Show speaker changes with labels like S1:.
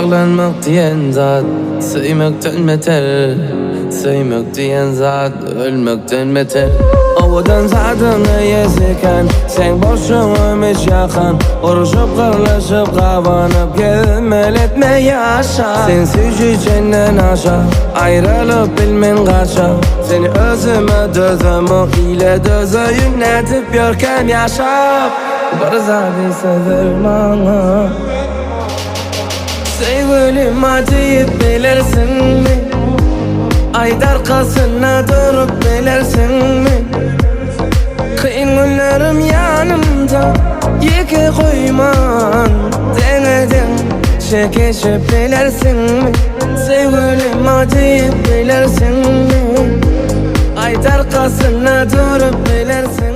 S1: Bağlanmak diyen zat sevmekten beter, sevmek diyen zat ölmekten beter. Ovadan zadını yesiken sen boşuna ümit yakan, uruşup kırlaşıp kavanıp gelmel etme yaşa. Sen sücücenden aşağı ayrılıp bilmen kaça, seni özüme dözümü ile döze yönetip görkem yaşa. Bir zadi severim ana, sevgilim acıyıp bilirsin mi? Ayda arkasına durup bilirsin mi? Kıyın günlerim yanımda yıkı koyman denedin, çekişip bilirsin mi? Sevgilim acıyıp bilirsin mi? Ayda arkasına durup bilirsin